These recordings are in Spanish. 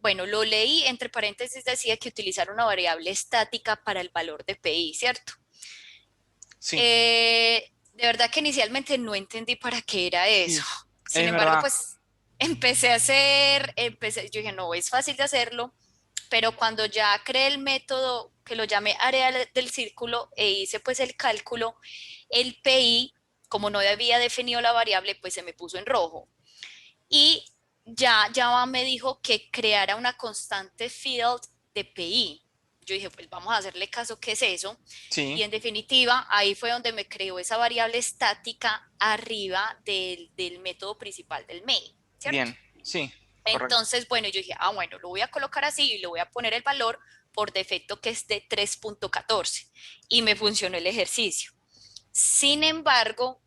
bueno, lo leí, entre paréntesis decía que utilizar una variable estática para el valor de PI, ¿cierto? Sí, De verdad que inicialmente no entendí para qué era eso. sí, Sin es embargo, verdad. pues yo dije, no, es fácil de hacerlo, pero cuando ya creé el método, que lo llamé área del círculo e hice pues el cálculo, el PI, como no había definido la variable, pues se me puso en rojo. Y ya Java me dijo que creara una constante field de PI. Yo dije, pues vamos a hacerle caso, ¿qué es eso? Y Sí, en definitiva, ahí fue donde me creó esa variable estática arriba del método principal del main, ¿cierto? bien, sí, correcto. Entonces, bueno, yo dije, bueno, lo voy a colocar así y le voy a poner el valor por defecto que es de 3.14 y me funcionó el ejercicio. Sin embargo,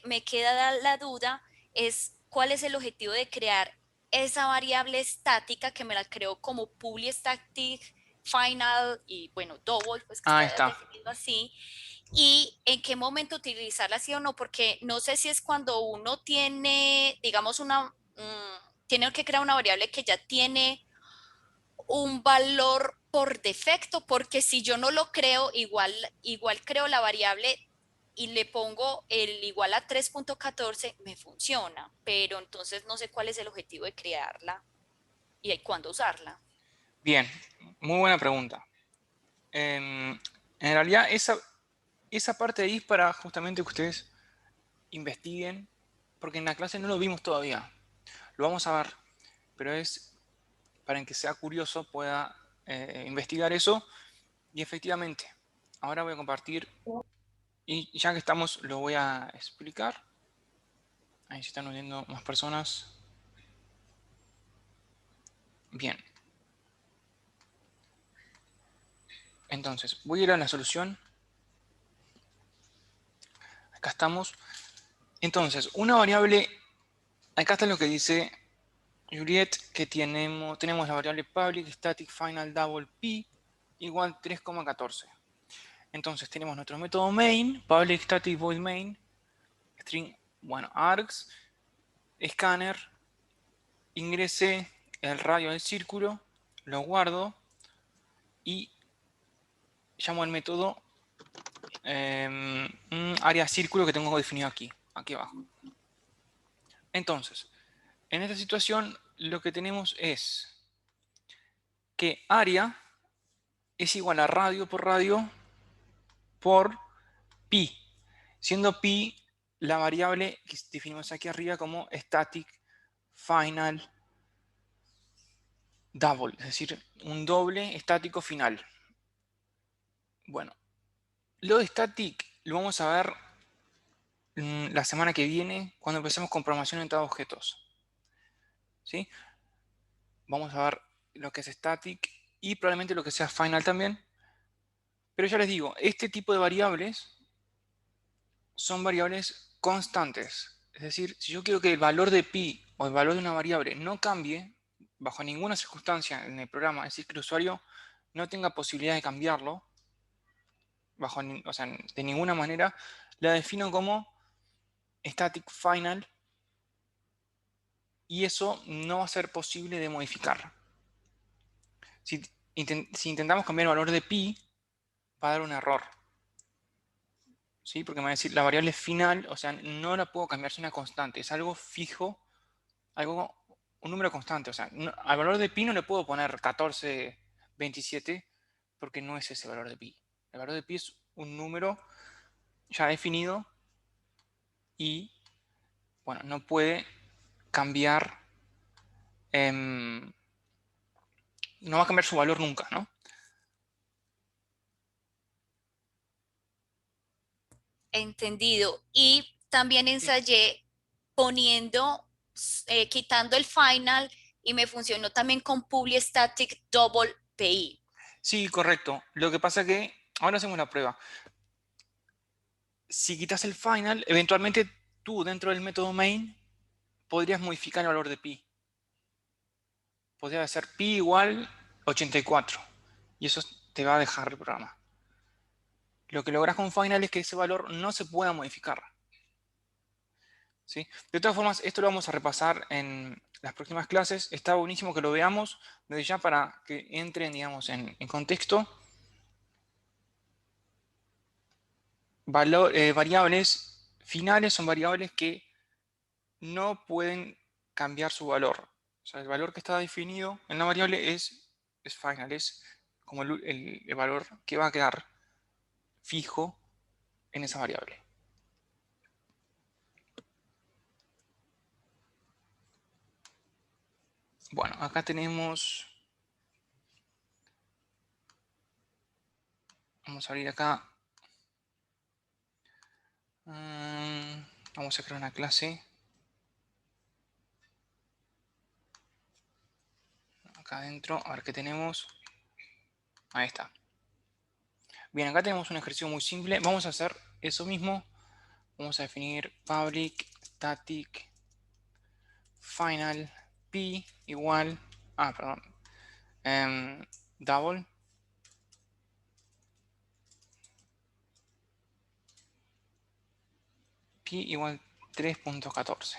me queda la duda, es cuál es el objetivo de crear esa variable estática que me la creo como public static final y bueno, double, pues que Ahí está está. definido así, y en qué momento utilizarla sí o no, porque no sé si es cuando uno tiene, digamos, tiene que crear una variable que ya tiene un valor por defecto, porque si yo no lo creo, igual creo la variable y le pongo el igual a 3.14, me funciona, pero entonces no sé cuál es el objetivo de crearla y cuándo usarla. Bien, muy buena pregunta. En realidad, esa parte ahí es para justamente que ustedes investiguen, porque en la clase no lo vimos todavía. Lo vamos a ver, pero es para que sea curioso, pueda investigar eso. Y efectivamente, ahora voy a compartir, y ya que estamos, lo voy a explicar. Ahí se están uniendo más personas. Bien, entonces, voy a ir a la solución. Acá estamos. Entonces, una variable, acá está lo que dice Juliet, que tenemos la variable public static final double p igual 3,14. Entonces tenemos nuestro método main, public static void main, string, bueno, args, scanner, ingresé el radio del círculo, lo guardo y llamo al método área círculo que tengo definido aquí abajo. Entonces, en esta situación lo que tenemos es que área es igual a radio por pi, siendo pi la variable que definimos aquí arriba como static final double, es decir, un doble estático final. Bueno, lo de static lo vamos a ver la semana que viene cuando empecemos con programación orientada a objetos. ¿Sí? Vamos a ver lo que es static y probablemente lo que sea final también. Pero ya les digo, este tipo de variables son variables constantes. Es decir, si yo quiero que el valor de pi o el valor de una variable no cambie bajo ninguna circunstancia en el programa, es decir, que el usuario no tenga posibilidad de cambiarlo, o sea, de ninguna manera, la defino como static final y eso no va a ser posible de modificar. Si, si intentamos cambiar el valor de pi, va a dar un error. ¿Sí? Porque me va a decir la variable final, o sea, no la puedo cambiar, es una constante, es algo fijo, un número constante. O sea, al valor de pi no le puedo poner 14, 27, porque no es ese valor de pi. El valor de pi es un número ya definido y, bueno, no puede cambiar, no va a cambiar su valor nunca, ¿no? Entendido. Y también Sí. ensayé poniendo, quitando el final y me funcionó también con public static double PI. Sí, correcto. Lo que pasa que, ahora hacemos la prueba. Si quitas el final, eventualmente tú dentro del método main podrías modificar el valor de pi. Podría ser pi igual 84. Y eso te va a dejar el programa. Lo que logras con final es que ese valor no se pueda modificar. ¿Sí? De todas formas, esto lo vamos a repasar las próximas clases. Está buenísimo que lo veamos desde ya para que entren, digamos, en contexto. Variables finales son variables que no pueden cambiar su valor. O sea, el valor que está definido en la variable es final, es como el valor que va a quedar fijo en esa variable. Bueno, acá tenemos, vamos a abrir acá, vamos a crear una clase. Acá adentro, a ver qué tenemos. Ahí está. Bien, acá tenemos un ejercicio muy simple. Vamos a hacer eso mismo. Vamos a definir public static final p igual, perdón, double pi igual 3.14.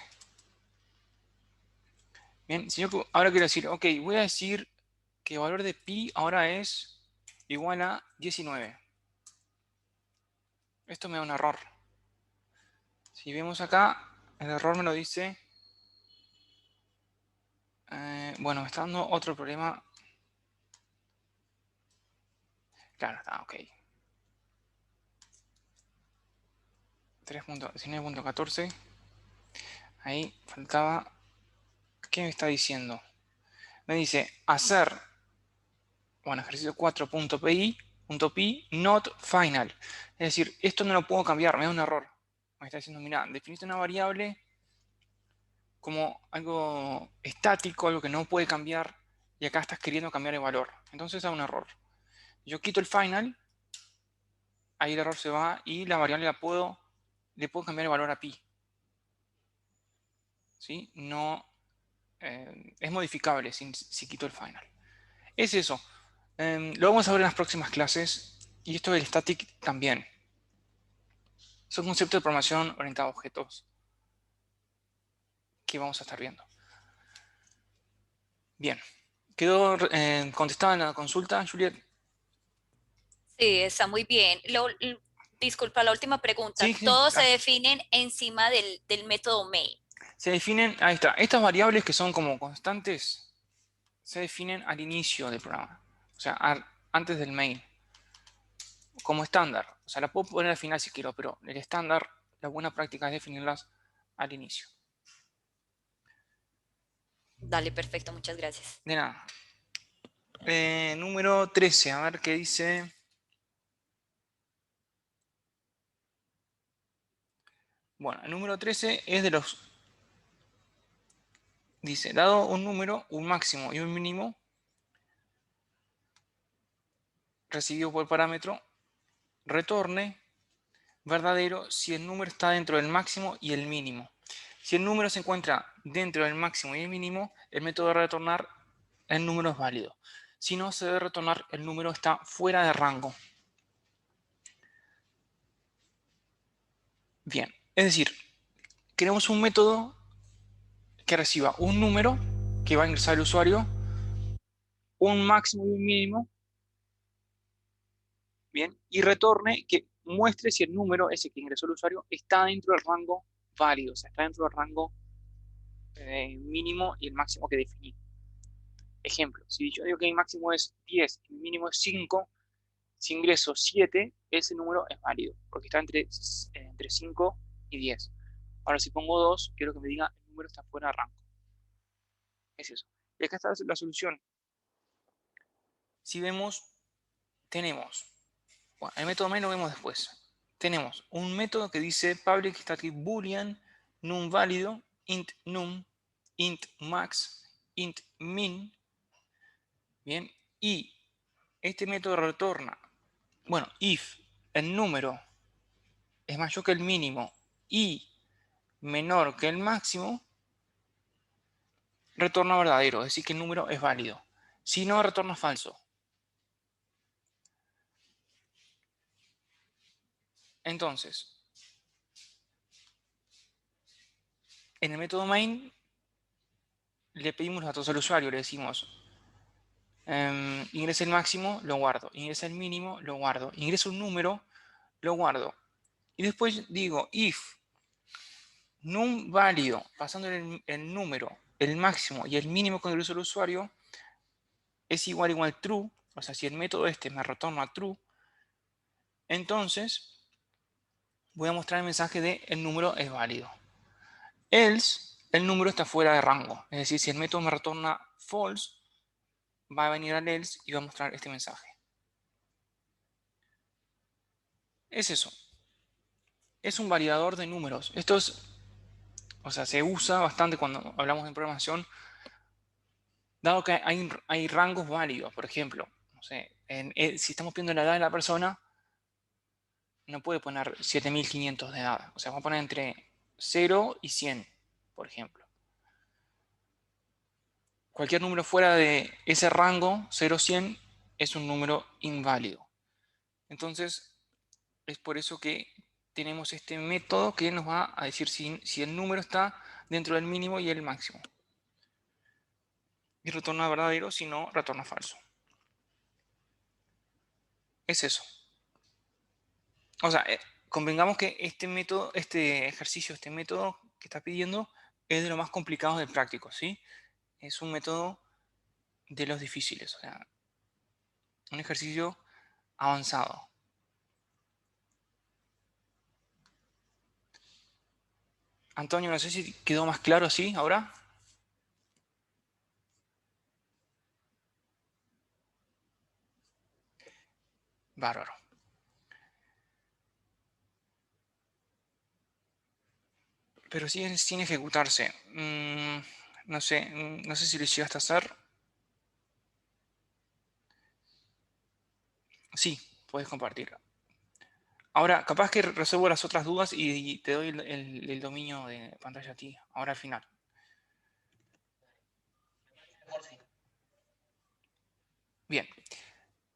Bien, si yo ahora quiero decir, ok, voy a decir que el valor de pi ahora es igual a 19. Esto me da un error. Si vemos acá, el error me lo dice. Bueno, me está dando otro problema. Claro, está, ok. 19.14. Ahí faltaba. ¿Qué me está diciendo? Me dice hacer, bueno, ejercicio 4.pi not final. Es decir, esto no lo puedo cambiar, me da un error. Me está diciendo, mira, definiste una variable como algo estático, algo que no puede cambiar, y acá estás queriendo cambiar el valor. Entonces da un error. Yo quito el final, ahí el error se va y la variable le puedo cambiar el valor a pi. ¿Sí? No, es modificable si quito el final. Es eso. Lo vamos a ver en las próximas clases. Y esto del static también. Son conceptos de programación orientados a objetos que vamos a estar viendo. Bien. ¿Quedó contestada la consulta, Juliet? Sí, está muy bien. Disculpa la última pregunta. Sí, sí. Todos se definen encima del método main. Se definen, ahí está. Estas variables que son como constantes se definen al inicio del programa. O sea, antes del main. Como estándar. O sea, la puedo poner al final si quiero, pero el estándar, la buena práctica es definirlas al inicio. Dale, perfecto, muchas gracias. De nada. Número 13, a ver qué dice. Bueno, el número 13 es de los. Dice, dado un número, un máximo y un mínimo recibido por parámetro, retorne verdadero si el número está dentro del máximo y el mínimo. Si el número se encuentra dentro del máximo y el mínimo, el método de retornar el número es válido. Si no, se debe retornar el número está fuera de rango. Bien, es decir, queremos un método que reciba un número que va a ingresar el usuario, un máximo y un mínimo, bien, y retorne que muestre si el número ese que ingresó el usuario está dentro del rango válido, o sea, está dentro del rango mínimo y el máximo que definí. Ejemplo, si yo digo que mi máximo es 10 y mi mínimo es 5, si ingreso 7, ese número es válido, porque está entre 5 y 10. Ahora, si pongo 2, quiero que me diga el número está fuera de rango. Es eso. Y acá está la solución. Si vemos, tenemos, bueno, el método main lo vemos después. Tenemos un método que dice public static boolean num válido int num int max int min. Bien, y este método retorna, bueno, if el número es mayor que el mínimo y menor que el máximo, retorna verdadero, es decir, que el número es válido. Si no, retorna falso. Entonces, en el método main, le pedimos los datos al usuario, le decimos, ingresa el máximo, lo guardo, ingresa el mínimo, lo guardo, ingresa un número, lo guardo. Y después digo, if num válido, pasando el número, el máximo y el mínimo que ingresó el usuario, es igual true, o sea, si el método este me retorna true, entonces voy a mostrar el mensaje de el número es válido. Else, el número está fuera de rango. Es decir, si el método me retorna false, va a venir al else y va a mostrar este mensaje. Es eso. Es un validador de números. Esto es, o sea, se usa bastante cuando hablamos de programación, dado que hay rangos válidos. Por ejemplo, no sé, si estamos pidiendo la edad de la persona, no puede poner 7500 de edad. O sea, vamos a poner entre 0 y 100, por ejemplo. Cualquier número fuera de ese rango, 0, 100, es un número inválido. Entonces, es por eso que tenemos este método que nos va a decir si el número está dentro del mínimo y el máximo. Y retorna verdadero, si no, retorna falso. Es eso. O sea, convengamos que este método, este ejercicio, este método que está pidiendo es de lo más complicado del práctico, ¿sí? Es un método de los difíciles, o sea, un ejercicio avanzado. Antonio, no sé si quedó más claro así ahora. Bárbaro. Pero siguen sin ejecutarse. No sé si lo llegaste a hacer. Sí, puedes compartir. Ahora, capaz que resuelvo las otras dudas y te doy el dominio de pantalla a ti, ahora al final. Bien,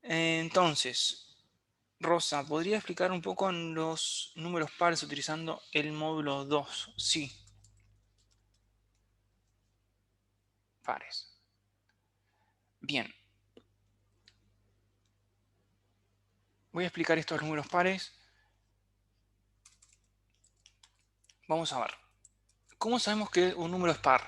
entonces, Rosa, ¿podría explicar un poco en los números pares utilizando el módulo 2? Sí, pares. Bien, voy a explicar estos números pares. Vamos a ver. ¿Cómo sabemos que un número es par?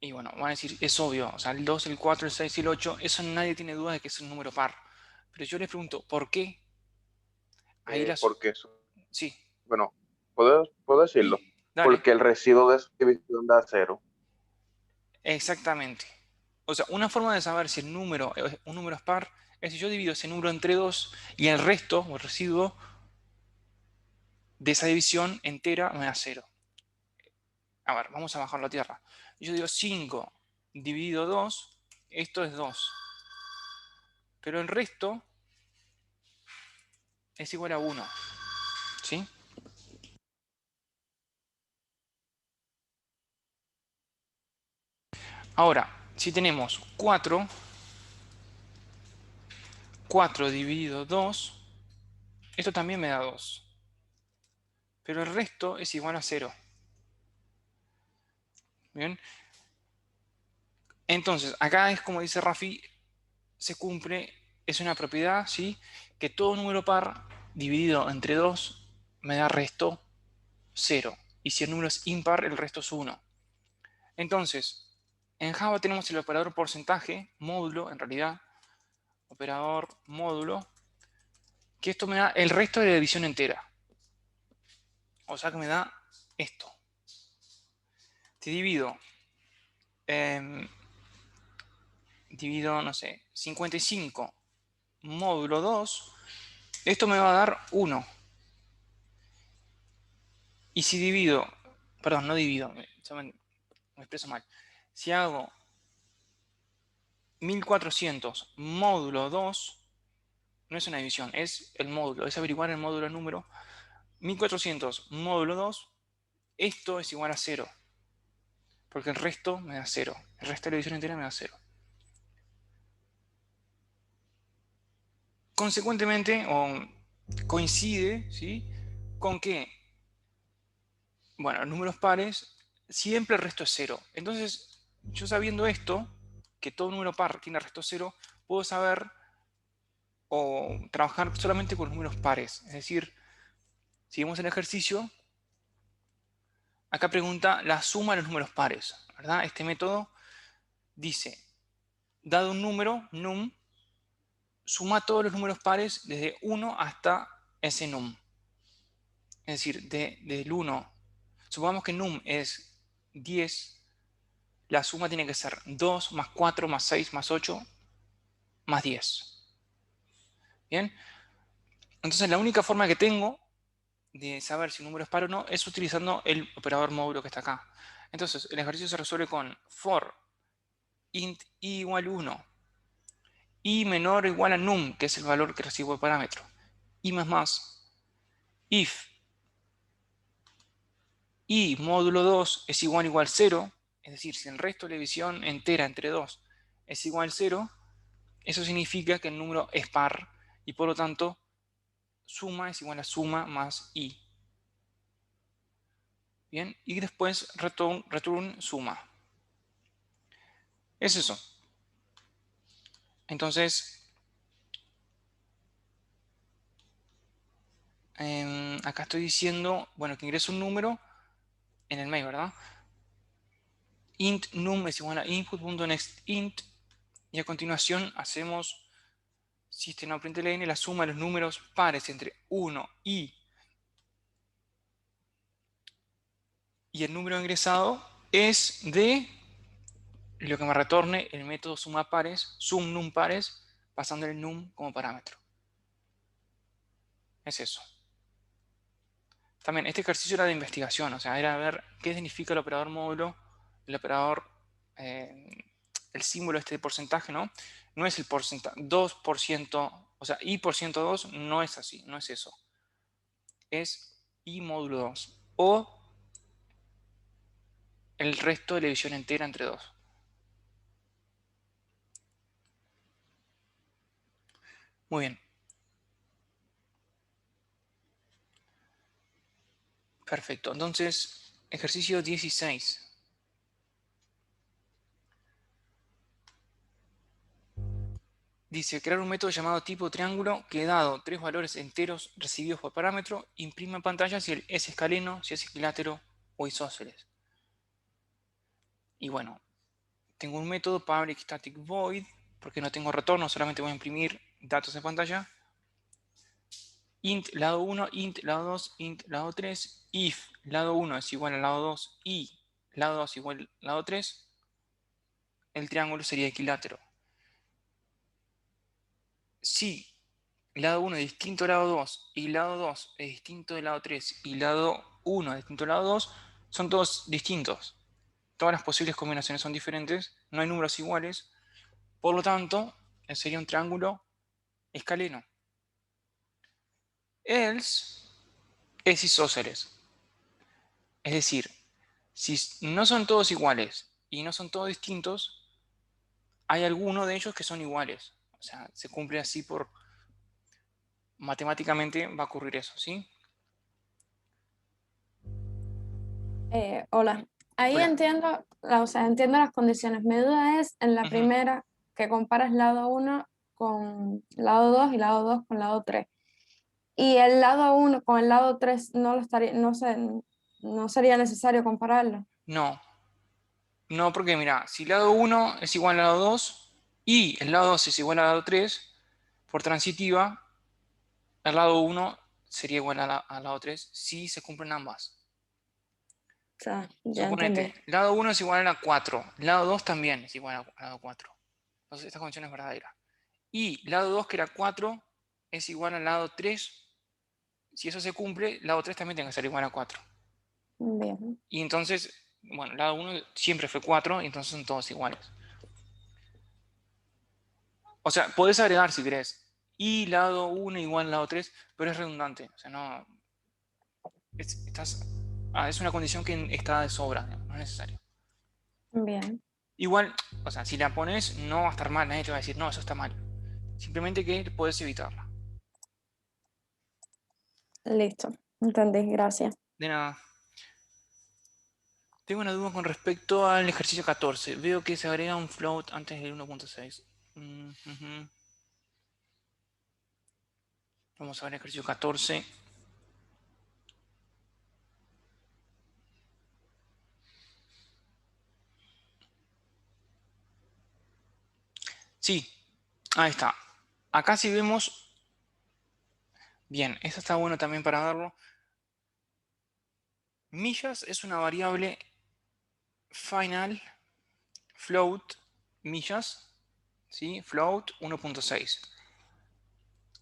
Y bueno, van a decir, es obvio, o sea, el 2, el 4, el 6 y el 8, eso nadie tiene duda de que es un número par. Pero yo les pregunto, ¿por qué? Ahí las... Porque, Sí, bueno, puedo decirlo, sí, dale. porque el residuo de su división da cero. Exactamente. O sea, una forma de saber si un número es par es si yo divido ese número entre 2 y el resto, o el residuo, de esa división entera me da cero. A ver, vamos a bajar la tierra. Yo digo 5 dividido 2, esto es 2. Pero el resto es igual a 1. ¿Sí? Ahora, si tenemos 4, 4 dividido 2, esto también me da 2. Pero el resto es igual a 0. ¿Bien? Entonces, acá es como dice Rafi, se cumple, es una propiedad, ¿sí? Que todo número par dividido entre 2 me da resto 0. Y si el número es impar, el resto es 1. Entonces, en Java tenemos el operador porcentaje, módulo, en realidad, operador módulo, que esto me da el resto de la división entera. O sea que me da esto. Te divido, no sé, 55 módulo 2, esto me va a dar 1. Y si divido, perdón, no divido, me expreso mal. Si hago 1400 módulo 2, no es una división, es el módulo, es averiguar el módulo número. 1400 módulo 2, esto es igual a 0. Porque el resto me da 0. El resto de la división entera me da 0. Consecuentemente, o coincide, ¿sí? Con que, bueno, números pares siempre el resto es 0. Entonces, yo sabiendo esto, que todo número par tiene resto 0, puedo saber o trabajar solamente con números pares. Es decir, si vemos el ejercicio, acá pregunta la suma de los números pares, ¿verdad? Este método dice, dado un número, num, suma todos los números pares desde 1 hasta ese num. Es decir, del 1, supongamos que num es 10, la suma tiene que ser 2 más 4 más 6 más 8 más 10. ¿Bien? Entonces la única forma que tengo de saber si un número es par o no es utilizando el operador módulo que está acá. Entonces el ejercicio se resuelve con for int i igual 1, i menor o igual a num, que es el valor que recibo el parámetro, i más, if i módulo 2 es igual a 0, es decir, si el resto de la división entera entre 2 es igual a 0, eso significa que el número es par y por lo tanto suma es igual a suma más i. Bien, y después return suma. Es eso. Entonces, acá estoy diciendo, bueno, que ingreso un número en el mail, ¿verdad? Int num es igual a input.nextInt y a continuación hacemos system.out.println la suma de los números pares entre 1 y el número ingresado es de lo que me retorne el método suma pares, sum num pares, pasando el num como parámetro. Es eso. También este ejercicio era de investigación, o sea, era ver qué significa el operador módulo, el operador, el símbolo este de porcentaje, ¿no? No es el porcentaje, 2%, o sea, i por ciento 2 no es así, no es eso. Es i módulo 2 o el resto de la división entera entre 2. Muy bien. Perfecto. Entonces, ejercicio 16. Dice, crear un método llamado tipo triángulo que dado 3 valores enteros recibidos por parámetro, imprime en pantalla si es escaleno, si es equilátero o isósceles. Y bueno, tengo un método public static void, porque no tengo retorno, solamente voy a imprimir datos en pantalla. Int lado 1, int lado 2, int lado 3, if lado 1 es igual al lado 2 y lado 2 igual al lado 3, el triángulo sería equilátero. Si lado 1 es distinto al lado 2 y lado 2 es distinto del lado 3 y lado 1 es distinto al lado 2, son todos distintos. Todas las posibles combinaciones son diferentes, no hay números iguales, por lo tanto, sería un triángulo escaleno. Else es isósceles. Es decir, si no son todos iguales y no son todos distintos, hay alguno de ellos que son iguales. O sea, se cumple así por... Matemáticamente va a ocurrir eso, ¿sí? Hola, ahí Hola. entiendo, o sea, entiendo las condiciones. Mi duda es en la Ujú. primera que comparas lado 1 con lado 2 y lado 2 con lado 3. Y el lado 1 con el lado 3 no lo estaría, no sé, no sería necesario compararlo. No, no, porque mira, si el lado 1 es igual al lado 2 y el lado 2 es igual al lado 3, por transitiva, el lado 1 sería igual al lado 3 si se cumplen ambas. O sea, ya entendí. Suponete, lado 1 es igual a la 4, lado 2 también es igual a lado 4. Entonces esta condición es verdadera. Y lado 2, que era 4, es igual al lado 3. Si eso se cumple, lado 3 también tiene que ser igual a 4. Bien, Y entonces, bueno, lado 1 siempre fue 4, y entonces son todos iguales. O sea, podés agregar si querés. Y lado 1 igual al lado 3, pero es redundante. O sea, no. Es una condición que está de sobra, no es necesario. bien, Igual, o sea, si la pones, no va a estar mal, nadie te va a decir, no, eso está mal. Simplemente que puedes evitarla. listo. Entendí, gracias. De nada. Tengo una duda con respecto al ejercicio 14. Veo que se agrega un float antes del 1.6. Vamos a ver el ejercicio 14. Sí, ahí está. Acá si vemos... Bien, esto está bueno también para verlo. Millas es una variable final, float, millas, ¿sí? Float 1.6.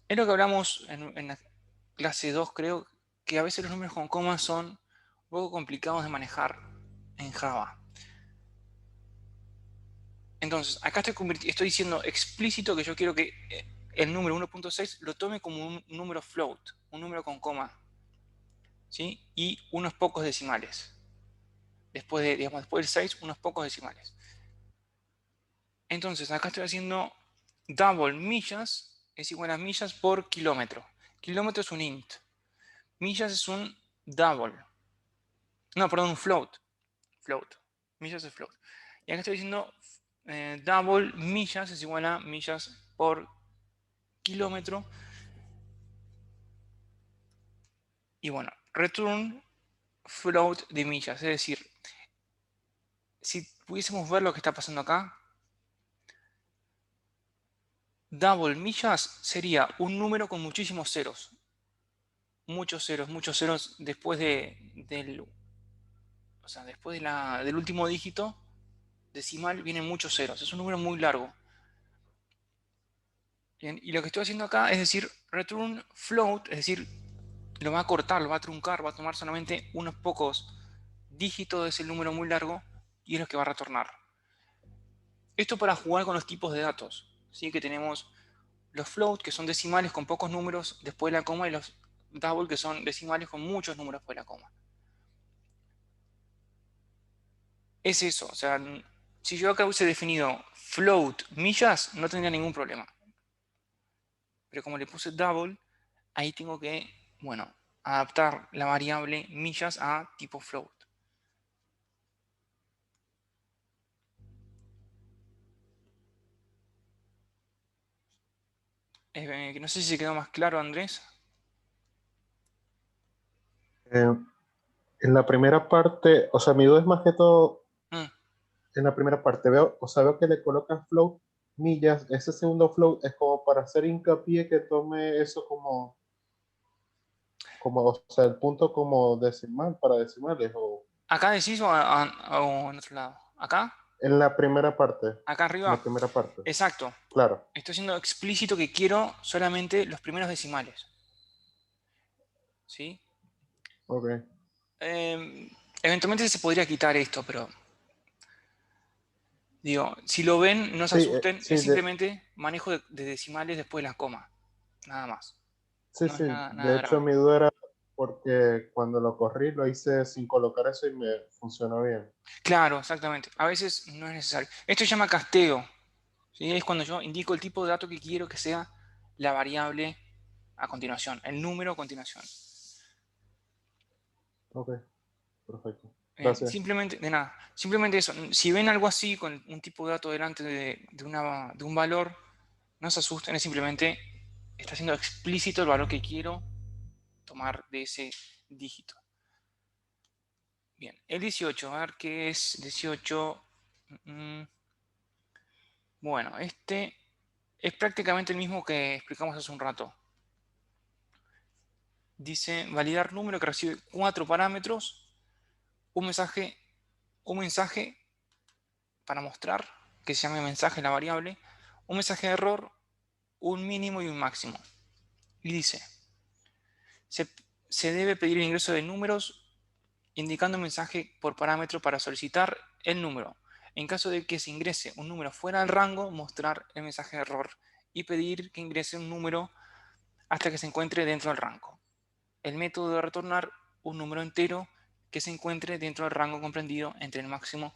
Es lo que hablamos en la clase 2, creo, que a veces los números con comas son un poco complicados de manejar en Java. Entonces, acá estoy diciendo explícito que yo quiero que el número 1.6 lo tome como un número float, un número con coma, ¿sí? Y unos pocos decimales. Después del 6, unos pocos decimales. Entonces, acá estoy haciendo double millas es igual a millas por kilómetro. Kilómetro es un int. Millas es un double. No, perdón, un float. Float. Millas es float. Y acá estoy diciendo double millas es igual a millas por kilómetro. Y bueno, return float de millas. Es decir, si pudiésemos ver lo que está pasando acá, double millas sería un número con muchísimos ceros. Muchos ceros después del último dígito decimal vienen muchos ceros. Es un número muy largo. Bien, y lo que estoy haciendo acá es decir, return float, es decir, lo va a cortar, lo va a truncar, va a tomar solamente unos pocos dígitos de ese número muy largo y es lo que va a retornar. Esto para jugar con los tipos de datos. ¿Sí? Que tenemos los float, que son decimales con pocos números después de la coma, y los double, que son decimales con muchos números después de la coma. Es eso, o sea, si yo acá hubiese definido float millas, no tendría ningún problema. Pero como le puse double, ahí tengo que, bueno, adaptar la variable millas a tipo float. No sé si se quedó más claro, Andrés. En la primera parte, o sea, mi duda es más que todo en la primera parte. Veo que le colocan float millas. Ese segundo float es como para hacer hincapié que tome eso o sea, el punto como decimal para decimales. O ¿Acá decís o en otro lado? ¿Acá? en la primera parte. ¿Acá En la arriba? primera parte. Exacto. Claro. Estoy siendo explícito que quiero solamente los primeros decimales. ¿Sí? Ok. Eventualmente se podría quitar esto, pero digo, si lo ven, no se Sí, asusten, sí, es simplemente manejo de decimales después de la coma. Nada más. sí, No es sí. nada De hecho, grave. mi duda era porque cuando lo corrí lo hice sin colocar eso y me funcionó bien. Claro, exactamente. A veces no es necesario. Esto se llama casteo. ¿Sí? Es cuando yo indico el tipo de dato que quiero que sea la variable a continuación, el número a continuación. Ok, perfecto. Bien, Gracias. simplemente, de nada, simplemente eso. Si ven algo así con un tipo de dato delante de un valor, no se asusten, es simplemente está siendo explícito el valor que quiero tomar de ese dígito. Bien, el 18, a ver qué es 18. Bueno, este es prácticamente el mismo que explicamos hace un rato. Dice validar número que recibe 4 parámetros, un mensaje para mostrar, que se llame mensaje la variable, un mensaje de error, un mínimo y un máximo. Y dice, se debe pedir el ingreso de números indicando un mensaje por parámetro para solicitar el número. En caso de que se ingrese un número fuera del rango, mostrar el mensaje de error y pedir que ingrese un número hasta que se encuentre dentro del rango. El método debe retornar un número entero que se encuentre dentro del rango comprendido entre el máximo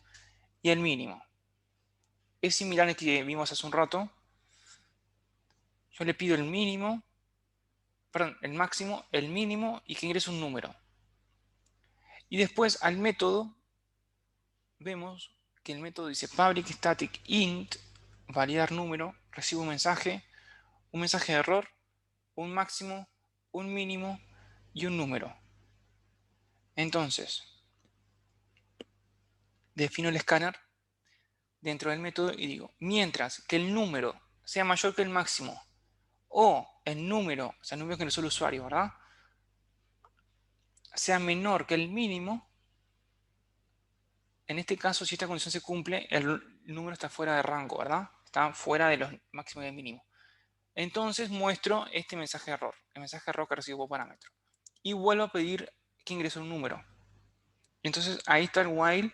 y el mínimo. Es similar al que vimos hace un rato. Yo le pido el máximo, el mínimo y que ingrese un número. Y después al método vemos que el método dice public static int, validar número, recibo un mensaje de error, un máximo, un mínimo y un número. Entonces, defino el escáner dentro del método y digo, mientras que el número sea mayor que el máximo o el número, o sea, el número que no es el usuario, ¿verdad?, sea menor que el mínimo, en este caso, si esta condición se cumple, el número está fuera de rango, ¿verdad? Está fuera de los máximos y el mínimo. Entonces muestro este mensaje de error, el mensaje de error que recibo por parámetro. Y vuelvo a pedir que ingrese un número. Entonces ahí está el while.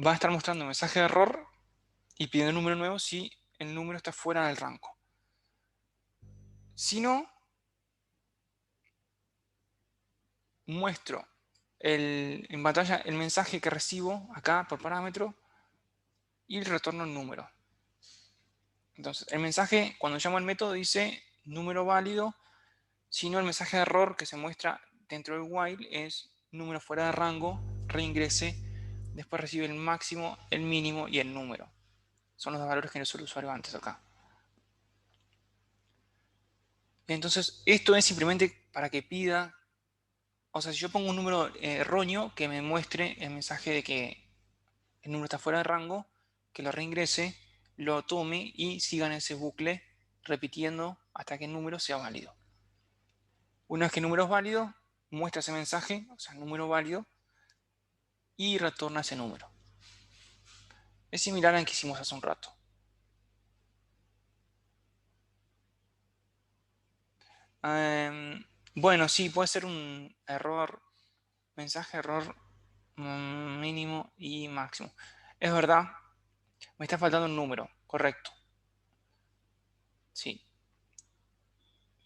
Va a estar mostrando un mensaje de error y pidiendo un número nuevo si el número está fuera del rango. Si no, muestro en pantalla el mensaje que recibo acá por parámetro y retorno el número. Entonces, el mensaje, cuando llamo al método, dice número válido, si no, el mensaje de error que se muestra dentro del while es número fuera de rango, reingrese, después recibe el máximo, el mínimo y el número. Son los valores que ingresó el usuario antes acá. Entonces, esto es simplemente para que pida, o sea, si yo pongo un número erróneo, que me muestre el mensaje de que el número está fuera de rango, que lo reingrese, lo tome y siga en ese bucle repitiendo hasta que el número sea válido. Una vez que el número es válido, muestra ese mensaje, o sea, el número válido, y retorna ese número. Es similar al que hicimos hace un rato. Bueno, sí, puede ser un error, mensaje error mínimo y máximo. Es verdad, me está faltando un número, correcto. Sí.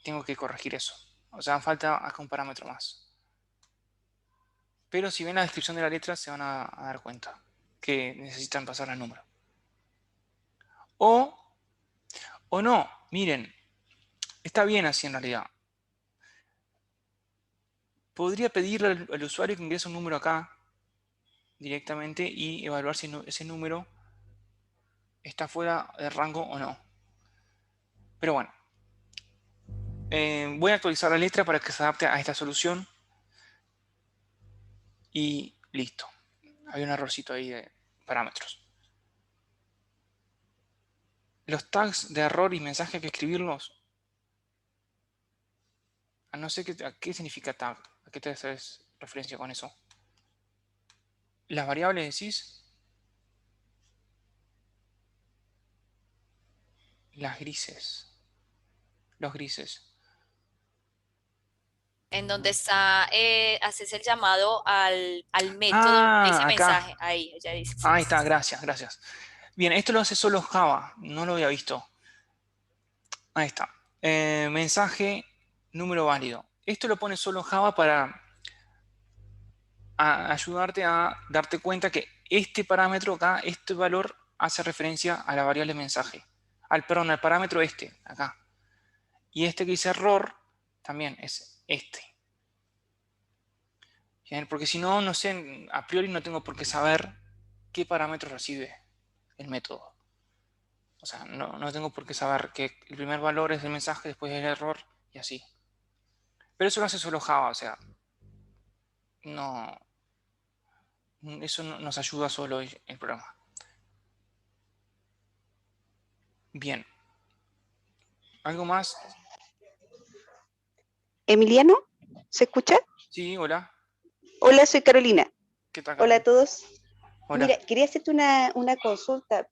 Tengo que corregir eso. O sea, falta acá un parámetro más. Pero si ven la descripción de la letra se van a dar cuenta que necesitan pasar al número. O no, miren, está bien así en realidad. Podría pedirle al usuario que ingrese un número acá directamente y evaluar si ese número está fuera de rango o no. Pero bueno, voy a actualizar la letra para que se adapte a esta solución y listo. Hay un errorcito ahí de parámetros. Los tags de error y mensaje hay que escribirlos. No sé qué significa tag. ¿A qué te haces referencia con eso? ¿Las variables decís? Las grises. Los grises. En donde está, haces el llamado al método, ese Acá. mensaje, ahí, ya dice. Sí, Ahí sí, está, sí. gracias. Bien, esto lo hace solo Java. No lo había visto. Ahí está. Mensaje, número válido. Esto lo pone solo Java para ayudarte a darte cuenta que este parámetro acá, este valor, hace referencia a la variable mensaje. Al parámetro este, acá. Y este que dice error, también es este. Bien, porque si no, no sé, a priori no tengo por qué saber qué parámetro recibe el método. O sea, no tengo por qué saber que el primer valor es el mensaje, después el error y así. Pero eso lo hace solo Java, o sea, no, eso nos ayuda solo el programa. Bien. ¿Algo más? Emiliano, ¿se escucha? Sí, hola. Hola, soy Carolina. ¿Qué tal, Hola Carolina? a todos. Hola. Mira, quería hacerte una consulta.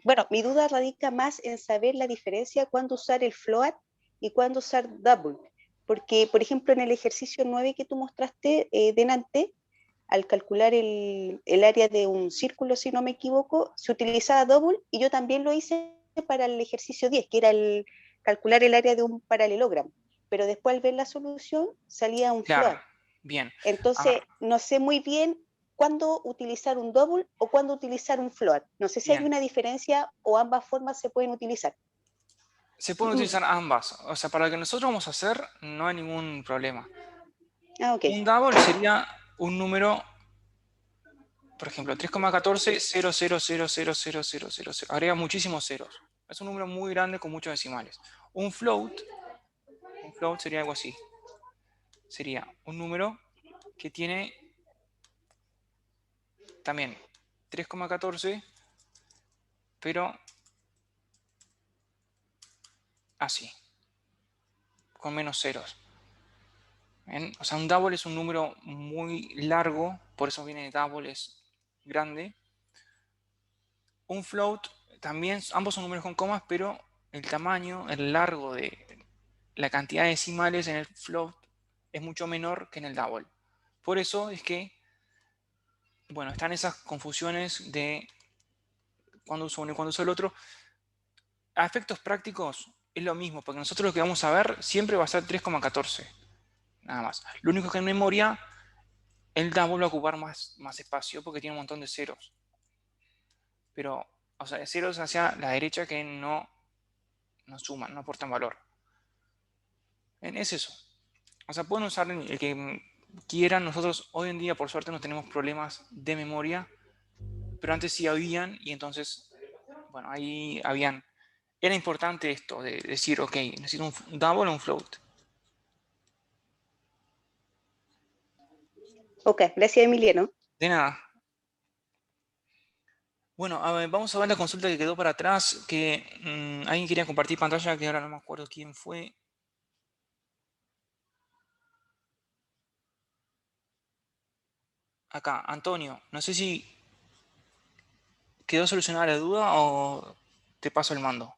Bueno, mi duda radica más en saber la diferencia cuándo usar el float y cuándo usar double. Porque, por ejemplo, en el ejercicio 9 que tú mostraste delante, al calcular el área de un círculo, si no me equivoco, se utilizaba double y yo también lo hice para el ejercicio 10, que era el calcular el área de un paralelogramo. Pero después al ver la solución salía un Claro, float. bien. Entonces, no sé muy bien cuándo utilizar un double o cuándo utilizar un float. No sé si hay Bien. una diferencia o ambas formas se pueden utilizar. Se pueden utilizar ambas. O sea, para lo que nosotros vamos a hacer, no hay ningún problema. Ah, ok. Un double sería un número por ejemplo, 3,14, 0,0000000. Agrega muchísimos ceros. Es un número muy grande con muchos decimales. Un float sería algo así. Sería un número que tiene también 3,14, pero así, con menos ceros. ¿Ven? O sea, un double es un número muy largo, por eso viene double, es grande. Un float también, ambos son números con comas, pero el tamaño, el largo de la cantidad de decimales en el float es mucho menor que en el double. Por eso es que, bueno, están esas confusiones de cuándo uso uno y cuándo uso el otro. A efectos prácticos es lo mismo, porque nosotros lo que vamos a ver siempre va a ser 3,14. Nada más. Lo único que en memoria, el double va a ocupar más espacio porque tiene un montón de ceros. Pero, o sea, de ceros hacia la derecha que no suman, no aportan valor. Es eso. O sea, pueden usar el que quieran. Nosotros hoy en día, por suerte, no tenemos problemas de memoria. Pero antes sí habían, y entonces, bueno, ahí habían. Era importante esto de decir, ok, necesito un double o un float. Ok, gracias Emiliano. De nada. Bueno, a ver, vamos a ver la consulta que quedó para atrás, que alguien quería compartir pantalla, que ahora no me acuerdo quién fue. Acá, Antonio, no sé si quedó solucionada la duda o te paso el mando.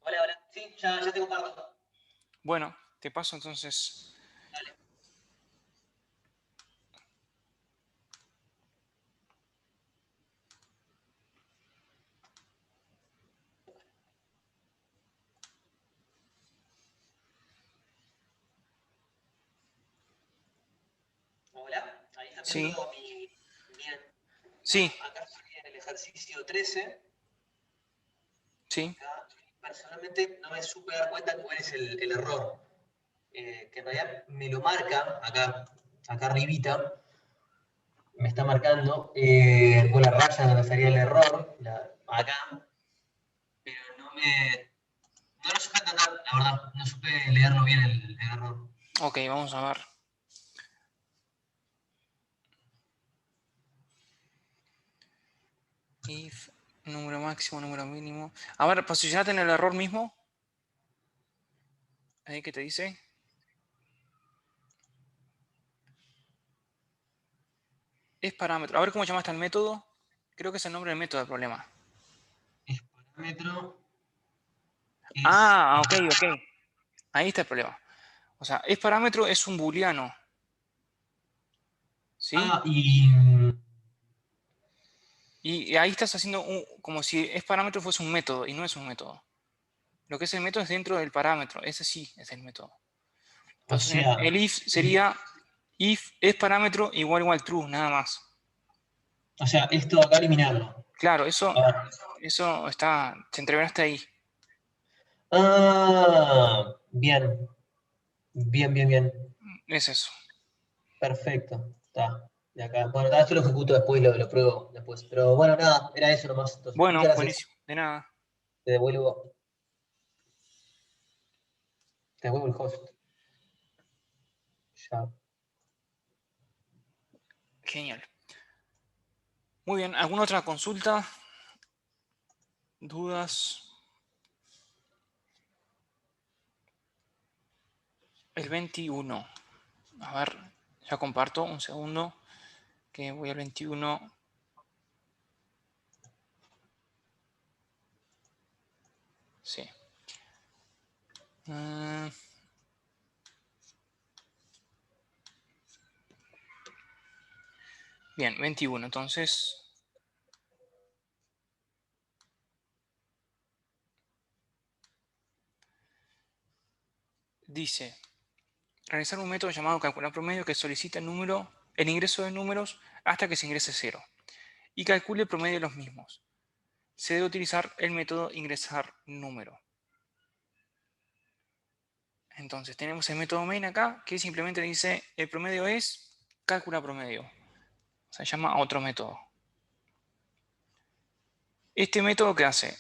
Hola, hola. Sí, ya te comparto. Bueno, te paso entonces. Dale. Hola, ahí está Sí. viendo bien. Sí. Acá estoy en el ejercicio 13. Sí. Acá, personalmente no me supe dar cuenta cuál es el error. Que en realidad me lo marca acá arribita. Me está marcando con la raya donde estaría el error, acá. Pero no lo supe entender, la verdad. No supe leerlo bien el error. Ok, vamos a ver. If, número máximo, número mínimo. A ver, posicionate en el error mismo. Ahí que te dice. Es parámetro. A ver cómo llamaste al método. Creo que es el nombre del método el problema. Es parámetro. Ah, ok. Ahí está el problema. O sea, es parámetro, es un booleano. ¿Sí? Ah, Y ahí estás haciendo como si es parámetro fuese un método, y no es un método. Lo que es el método es dentro del parámetro. Ese sí es el método. o Entonces, sea, el if sería if es parámetro igual true, nada más. o sea, esto acá eliminarlo. Claro, eso Ah, está, te entreveraste ahí. Bien. Bien. Es eso. Perfecto. Está. De acá. Bueno, esto lo ejecuto después, lo pruebo después. Pero bueno, nada, era eso nomás. Entonces, Bueno, muchas gracias. buenísimo. De nada. Te devuelvo el host. Ya. Genial. Muy bien, ¿alguna otra consulta? ¿Dudas? El 21. A ver, ya comparto un segundo. Que voy al 21. Sí. Bien, 21. Entonces, dice, realizar un método llamado calcular promedio que solicita el ingreso de números hasta que se ingrese 0 y calcule el promedio de los mismos. se debe utilizar el método ingresar número. Entonces tenemos el método main acá, que simplemente dice el promedio es calcula promedio. Se llama otro método. Este método, ¿qué hace?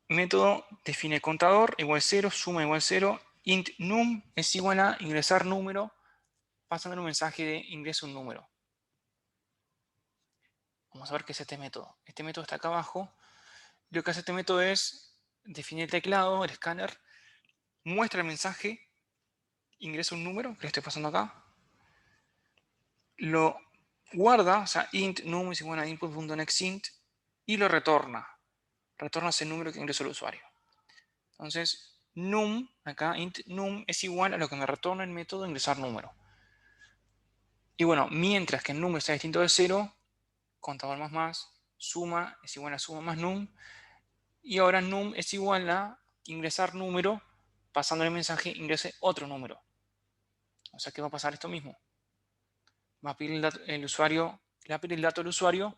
Método define contador igual 0, suma igual 0, int num es igual a ingresar número, pasando un mensaje de ingreso un número. Vamos a ver qué es este método. Este método está acá abajo. Lo que hace este método es definir el teclado, el escáner, muestra el mensaje, ingresa un número que le estoy pasando acá, lo guarda, o sea, int num es igual a input.nextInt, y lo retorna. Retorna ese número que ingresó el usuario. Entonces, num, acá, int num es igual a lo que me retorna el método ingresar número. Y bueno, mientras que el número está distinto de 0, contador más, suma es igual a suma más num, y ahora num es igual a ingresar número, pasando el mensaje ingrese otro número. O sea que va a pasar esto mismo. Va a pedir el dato, el usuario, le va a pedir el dato al usuario,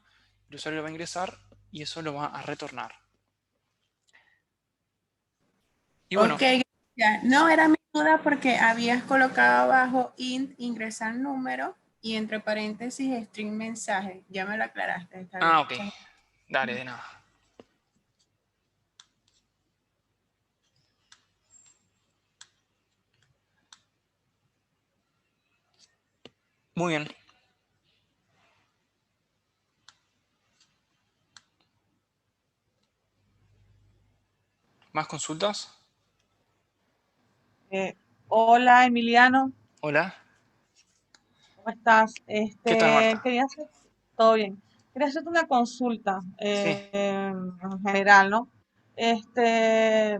el usuario lo va a ingresar y eso lo va a retornar. Y bueno, Ok, ya. No era mi duda porque habías colocado abajo int ingresar número y entre paréntesis string mensaje. Ya me lo aclaraste. Está bien. ok, dale, de nada. Muy bien. ¿Más consultas? Hola Emiliano, Hola. ¿cómo estás? ¿Qué tal, Marta? Quería hacer, todo bien. Quería hacerte una consulta Sí. en general, ¿no?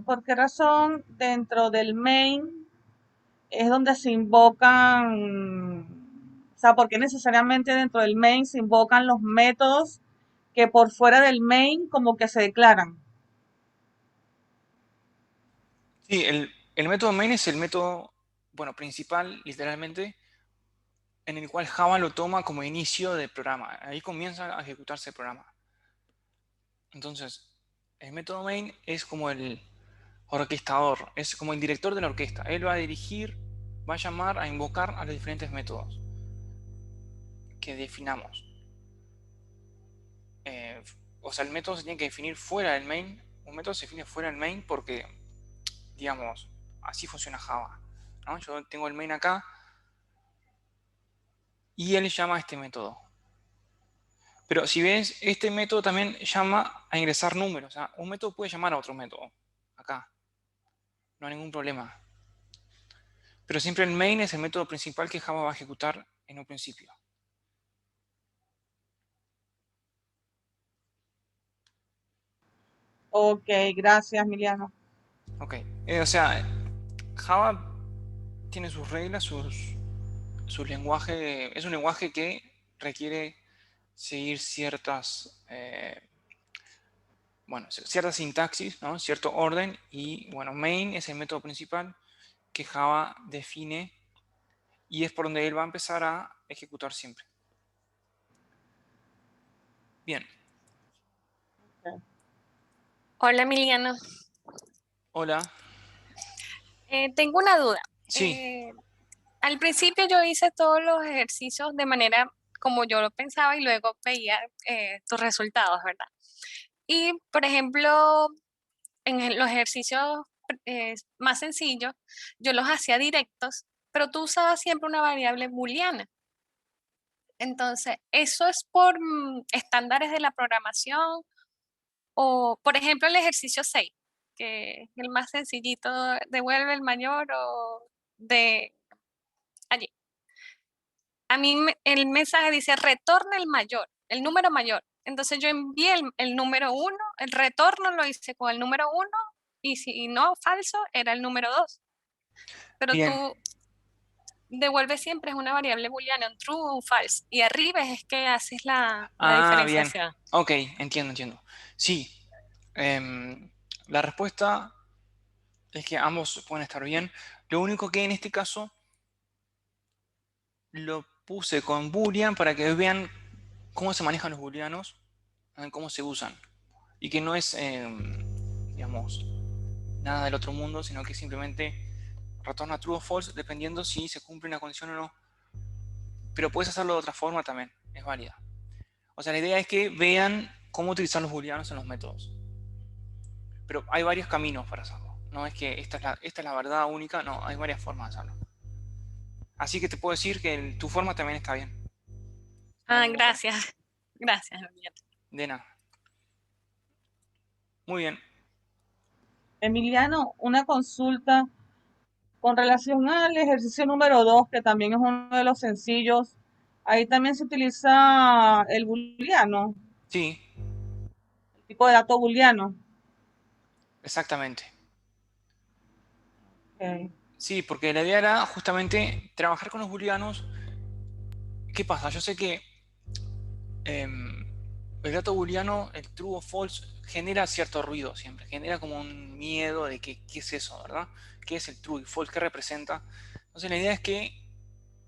¿Por qué razón dentro del main es donde se invocan, o sea, por qué necesariamente dentro del main se invocan los métodos que por fuera del main como que se declaran? Sí, el método main es el método, bueno, principal, literalmente, en el cual Java lo toma como inicio del programa. Ahí comienza a ejecutarse el programa. Entonces, el método main es como el orquestador, es como el director de la orquesta. Él va a dirigir, va a llamar, a invocar a los diferentes métodos que definamos. O sea, el método se tiene que definir fuera del main. Un método se define fuera del main porque, digamos, así funciona Java, ¿no? Yo tengo el main acá y él llama a este método. Pero si ves, este método también llama a ingresar números. O sea, un método puede llamar a otro método acá. No hay ningún problema. Pero siempre el main es el método principal que Java va a ejecutar en un principio. Ok, gracias Emiliano. Ok. O sea, Java tiene sus reglas, su lenguaje. Es un lenguaje que requiere seguir ciertas, bueno, cierta sintaxis, ¿no? Cierto orden. Y bueno, main es el método principal que Java define y es por donde él va a empezar a ejecutar siempre. Bien. Hola Emiliano. Hola. Tengo una duda. Sí. Al principio yo hice todos los ejercicios de manera como yo lo pensaba y luego veía tus resultados, ¿verdad? Y por ejemplo, en los ejercicios más sencillos, yo los hacía directos, pero tú usabas siempre una variable booleana. Entonces, ¿eso es por estándares de la programación? O, por ejemplo, el ejercicio 6, que es el más sencillito, devuelve el mayor o de allí. A mí el mensaje dice retorna el mayor, el número mayor. Entonces yo envié el número 1, el retorno lo hice con el número 1 y si no falso era el número 2. Pero Bien. tú devuelves siempre es una variable booleana, un true o un false. Y arriba es que haces la diferenciación. Bien. Ok, entiendo. Sí. La respuesta es que ambos pueden estar bien. Lo único que en este caso lo puse con boolean para que vean cómo se manejan los booleanos, cómo se usan. y que no es, digamos, nada del otro mundo, sino que simplemente retorna true o false dependiendo si se cumple una condición o no. Pero puedes hacerlo de otra forma también, es válida. O sea, la idea es que vean cómo utilizar los booleanos en los métodos. Pero hay varios caminos para hacerlo. No es que esta es la verdad única, no, hay varias formas de hacerlo. Así que te puedo decir que tu forma también está bien. Ah, gracias. Gracias, Emiliano. De nada. Muy bien. Emiliano, una consulta con relación al ejercicio número 2, que también es uno de los sencillos. Ahí también se utiliza el booleano, Sí, el tipo de dato booleano. exactamente. Okay. Sí, porque la idea era justamente trabajar con los booleanos. ¿Qué pasa? Yo sé que el dato booleano, el true o false, genera cierto ruido siempre. Genera como un miedo de que, ¿qué es eso, verdad? ¿Qué es el true y false? ¿Qué representa? Entonces la idea es que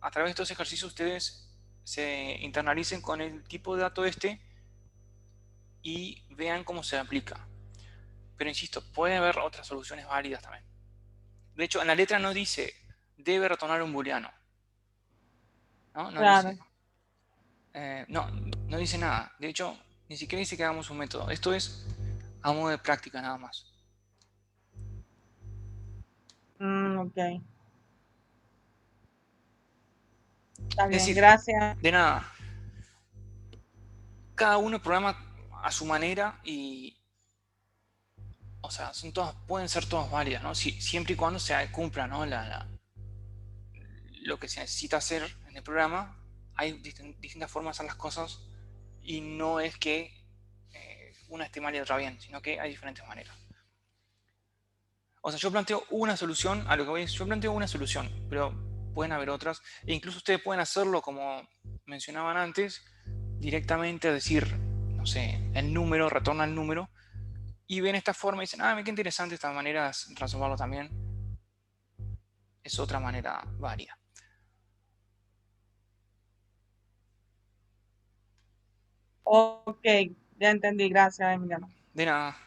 a través de estos ejercicios ustedes se internalicen con el tipo de dato y vean cómo se aplica. Pero insisto, puede haber otras soluciones válidas también. De hecho, en la letra no dice debe retornar un booleano. ¿No? No Claro. dice. No dice nada. De hecho, ni siquiera dice que hagamos un método. Esto es a modo de práctica nada más. Ok. Está Es bien, decir, gracias. de nada. Cada uno programa a su manera y, o sea, son todas, pueden ser todas válidas, ¿no? Siempre y cuando se cumpla, ¿no? Lo que se necesita hacer en el programa. Hay distintas formas de hacer las cosas y no es que una esté mal y otra bien, sino que hay diferentes maneras. O sea, yo planteo una solución, a lo que voy es, yo planteo una solución, pero pueden haber otras, e incluso ustedes pueden hacerlo como mencionaban antes, directamente decir, no sé, el número, retorna el número, y ven esta forma y dicen, ah, qué interesante esta manera de resolverlo también. Es otra manera válida. Ok, ya entendí, gracias, Emiliano. De nada.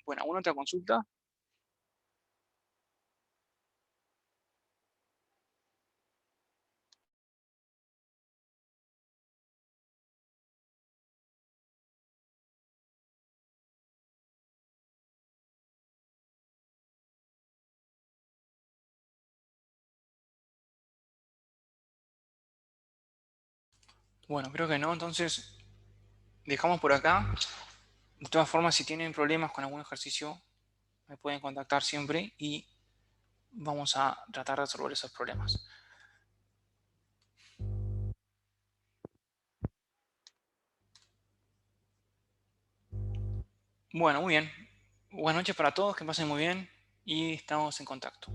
Bueno, ¿alguna otra consulta? Bueno, creo que no, entonces dejamos por acá. De todas formas, si tienen problemas con algún ejercicio, me pueden contactar siempre y vamos a tratar de resolver esos problemas. Bueno, muy bien. Buenas noches para todos, que pasen muy bien y estamos en contacto.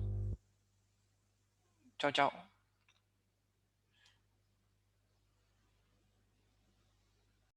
Chao, chao.